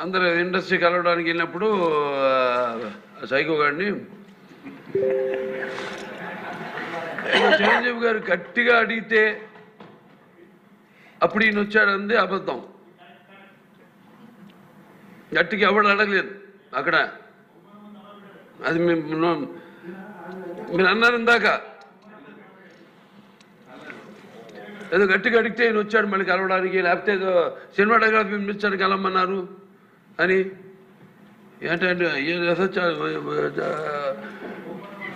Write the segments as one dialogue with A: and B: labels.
A: అందరూ ఇండస్ట్రీ కలవడానికి వెళ్ళినప్పుడు సైకో గారిని చిరంజీవి గారు గట్టిగా అడిగితే అప్పుడు ఈయన వచ్చాడంది అబద్ధం. గట్టిగా ఎవడు అడగలేదు అక్కడ. అది మీరు అన్నారు ఇందాక, ఏదో గట్టిగా అడిగితే ఈయన వచ్చాడు మళ్ళీ కలవడానికి, లేకపోతే ఏదో సినిమాటోగ్రఫీ మినిస్టర్ని కలవమన్నారు అని. ఏంటంటే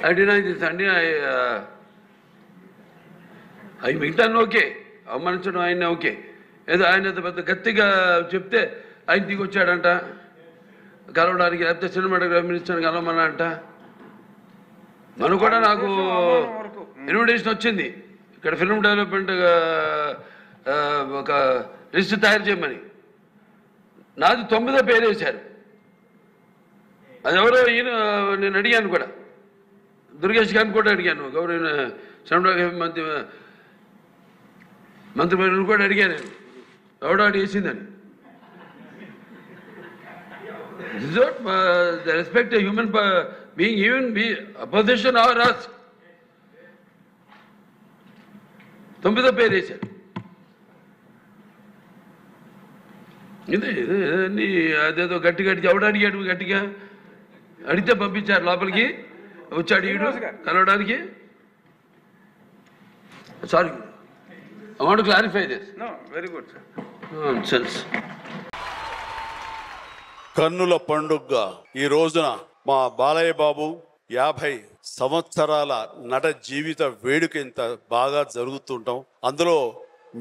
A: అడినా అండి అవి మిగతాను ఓకే, అవమానించడం ఆయన ఓకే. ఏదో ఆయన పెద్ద గట్టిగా చెప్తే ఆయన దిగి వచ్చాడంట కలవడానికి, లేకపోతే సినిమాటోగ్రఫీ మినిస్టర్ని కలవమన్నా అంట. మనం కూడా నాకు ఇన్విటేషన్ వచ్చింది ఇక్కడ ఫిల్మ్ డెవలప్మెంట్ ఒక లిస్ట్ తయారు చేయమని. నాది 9వ పేరు వేశారు. అది ఎవరో ఈయన నేను అడిగాను కూడా, దుర్గేష్ గారిని కూడా అడిగాను, గౌరవ సినిమాటోగ్రఫీ మంత్రి కూడా అడిగాను నేను, ఎవడో అడిగేసిందని. This is what the respect a human being, even be opposition or us. 9వ పేరు వేశారు. ఇదే అదేదో గట్టి ఎవడు అడిగాడు, గట్టిగా అడిగితే పంపించారు లోపలికి, వచ్చాడు ఈడు కలవడానికి. Sorry, I want to clarify this.
B: No, very good, sir.
A: Nonsense.
C: కన్నుల పండుగగా ఈ రోజున మా బాలయ్య బాబు 50 సంవత్సరాల నట జీవిత వేడుక ఇంత బాగా జరుగుతుంటాం. అందులో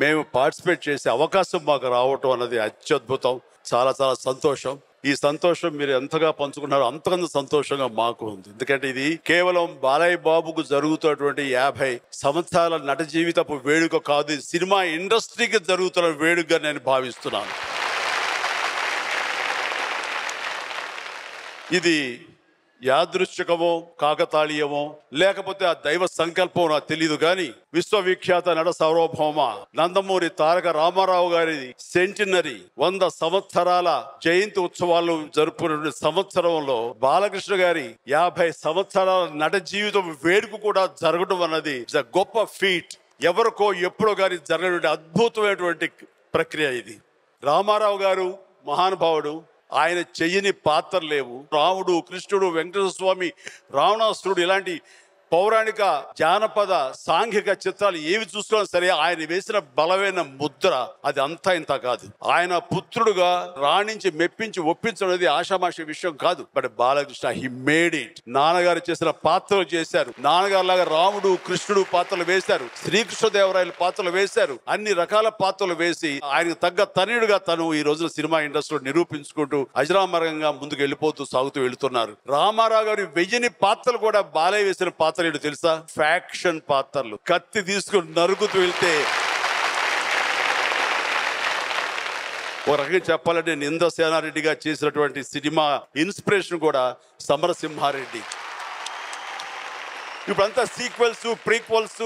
C: మేము పార్టిసిపేట్ చేసే అవకాశం మాకు రావటం అన్నది అత్యద్భుతం. చాలా చాలా సంతోషం. ఈ సంతోషం మీరు ఎంతగా పంచుకున్నారో అంతకంత సంతోషంగా మాకు ఉంది. ఎందుకంటే ఇది కేవలం బాలయ్య బాబుకు జరుగుతున్నటువంటి 50 సంవత్సరాల నట జీవితపు వేడుక కాదు, సినిమా ఇండస్ట్రీకి జరుగుతున్న వేడుకగా నేను భావిస్తున్నాను. ఇది యాదృశ్చికమో కాకతాళీయమో లేకపోతే ఆ దైవ సంకల్పం నాకు తెలియదు, కానీ విశ్వవిఖ్యాత నట సార్వభౌమ నందమూరి తారక రామారావు గారి సెంటినరీ 100 సంవత్సరాల జయంతి ఉత్సవాలు జరుపుకునే సంవత్సరంలో బాలకృష్ణ గారి 50 సంవత్సరాల నట జీవితం వేడుక కూడా జరగడం అన్నది గొప్ప ఫీట్. ఎవరికో ఎప్పుడో గారి జరగటువంటి అద్భుతమైనటువంటి ప్రక్రియ ఇది. రామారావు గారు మహానుభావుడు, ఆయన చెయ్యని పాత్రలు లేవు. రాముడు, కృష్ణుడు, వెంకటేశ్వర స్వామి, రావణాసురుడు ఇలాంటి పౌరాణిక జానపద సాంఘిక చిత్రాలు ఏవి చూసుకున్నా సరే ఆయన వేసిన బలమైన ముద్ర అది అంతా ఇంత కాదు. ఆయన పుత్రుడుగా రాణించి మెప్పించి ఒప్పించడం ఆషామాషి విషయం కాదు. But Balakrishna he made it. నాన్నగారు చేసిన పాత్రలు చేశారు. నాన్నగారు లాగా రాముడు, కృష్ణుడు పాత్రలు వేశారు, శ్రీకృష్ణదేవరాయల పాత్రలు వేశారు. అన్ని రకాల పాత్రలు వేసి ఆయనకు తగ్గ తనయుడుగా తను ఈ రోజున సినిమా ఇండస్ట్రీలో నిరూపించుకుంటూ అజరామరంగా ముందుకు సాగుతూ వెళుతున్నారు. రామారావు గారి వెయ్యని పాత్రలు కూడా బాలయ్య వేసిన పాత్ర తెలుసా? ఫ్యాక్షన్ పాత్రలు. కత్తి తీసుకుని నరుకుతూ వెళ్తే ఒక రకంగా చెప్పాలంటే ఇంద్రసేనారెడ్డిగా చేసినటువంటి సినిమా ఇన్స్పిరేషన్ కూడా సమరసింహారెడ్డి. ఇప్పుడంతా sequels, prequels,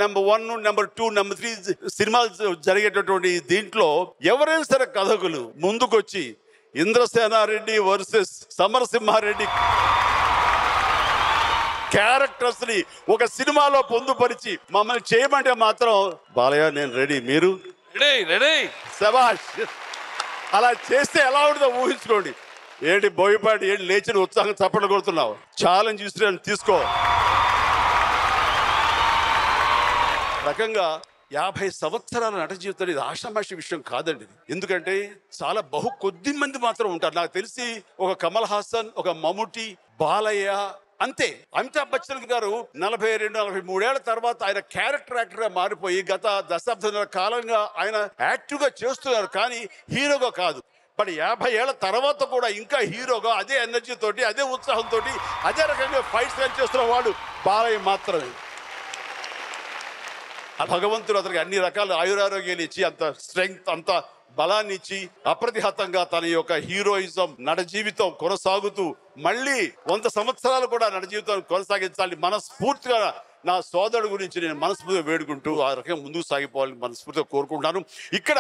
C: number 1, number 2, number 3 సినిమాలు జరిగేటటువంటి దీంట్లో ఎవరైనా సరే కథకులు ముందుకొచ్చి ఇంద్రసేనారెడ్డి వర్సెస్ సమరసింహారెడ్డి క్యారెక్టర్స్ ని ఒక సినిమాలో పొందుపరిచి మమ్మల్ని చేయమంటే మాత్రం బాలయ్య నేను రెడీ, మీరు
A: రెడీ
C: శభాష్. అలా చేస్తే ఎలా ఉంటుందో ఊహించుకోండి. ఏంటి బోయపాటి, ఏంటి లేచిన ఉత్సాహం చప్పట్లు కొడుతున్నావు? ఛాలెంజ్ ఇస్తున్నాను, తీసుకో. రకంగా 50 సంవత్సరాల నట జీవితం ఇది ఆషామాషి విషయం కాదండి. ఎందుకంటే చాలా కొద్ది మంది మాత్రం ఉంటారు. నాకు తెలిసి ఒక కమల్ హాసన్, ఒక మమ్ముటి, బాలయ్య అంతే. అమితాబ్ బచ్చన్ గారు 42-43 ఏళ్ల తర్వాత ఆయన క్యారెక్టర్ యాక్టర్ గా మారిపోయి గత దశాబ్దాల కాలంగా ఆయన యాక్టివ్ గా చేస్తున్నారు, కానీ హీరోగా కాదు. బట్ 50 ఏళ్ల తర్వాత కూడా ఇంకా హీరోగా అదే ఎనర్జీ తోటి, అదే ఉత్సాహంతో, అదే రకంగా ఫైట్స్ చేస్తున్న వాడు బాలయ్య మాత్రమే. భగవంతుడు అతనికి అన్ని రకాల ఆయురారోగ్యాలు ఇచ్చి, అంత స్ట్రెంగ్త్, అంత బలాన్ని ఇచ్చి అప్రతిహతంగా తన యొక్క హీరోయిజం నట జీవితం కొనసాగుతూ మళ్ళీ 100 సంవత్సరాలు కూడా నట జీవితం కొనసాగించాలని మనస్ఫూర్తిగా నా సోదరుడు గురించి నేను మనస్ఫూర్తిగా వేడుకుంటూ ఆ రకంగా ముందుకు సాగిపోవాలని మనస్ఫూర్తిగా కోరుకుంటున్నాను. ఇక్కడ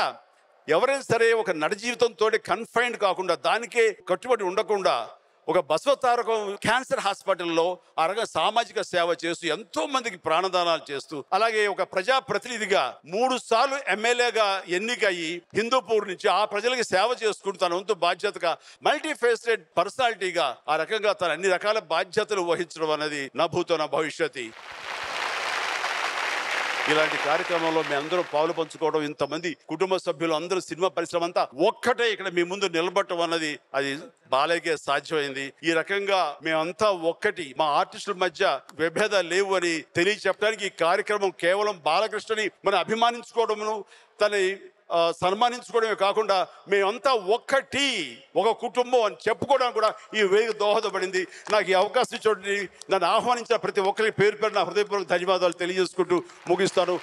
C: ఎవరైనా సరే ఒక నడ జీవితంతో కన్ఫైన్డ్ కాకుండా, దానికే కట్టుబడి ఉండకుండా, ఒక బసవతారకం క్యాన్సర్ హాస్పిటల్లో ఆ రకంగా సామాజిక సేవ చేస్తూ ఎంతో మందికి ప్రాణదానాలు చేస్తూ, అలాగే ఒక ప్రజాప్రతినిధిగా 3 సార్లు ఎమ్మెల్యేగా ఎన్నికయ్యి హిందూపూర్ నుంచి ఆ ప్రజలకి సేవ చేసుకుంటూ తన వంతు బాధ్యతగా మల్టీ ఫేసెడ్ పర్సనాలిటీగా ఆ రకంగా తన అన్ని రకాల బాధ్యతలు వహించడం అనేది నా భూతో నా భవిష్యత్తు. ఇలాంటి కార్యక్రమంలో మేము అందరం పాలు పంచుకోవడం, ఇంతమంది కుటుంబ సభ్యులు అందరూ, సినిమా పరిశ్రమ అంతా ఒక్కటే ఇక్కడ మీ ముందు నిలబడటం అన్నది అది బాలయ్యకే సాధ్యమైంది. ఈ రకంగా మేమంతా ఒక్కటి, మా ఆర్టిస్టుల మధ్య విభేదాలు లేవు అని తెలియచెప్పడానికి ఈ కార్యక్రమం కేవలం బాలకృష్ణని మనం అభిమానించుకోవడమును, తన సన్మానించుకోవడమే కాకుండా మేమంతా ఒక్కటి, ఒక కుటుంబం అని చెప్పుకోవడానికి కూడా ఈ వేదిక దోహదపడింది. నాకు ఈ అవకాశం ఇచ్చి నన్ను ఆహ్వానించిన ప్రతి ఒక్కరికి పేరు పేరు నా హృదయపూర్వక ధన్యవాదాలు తెలియజేసుకుంటూ ముగిస్తాను.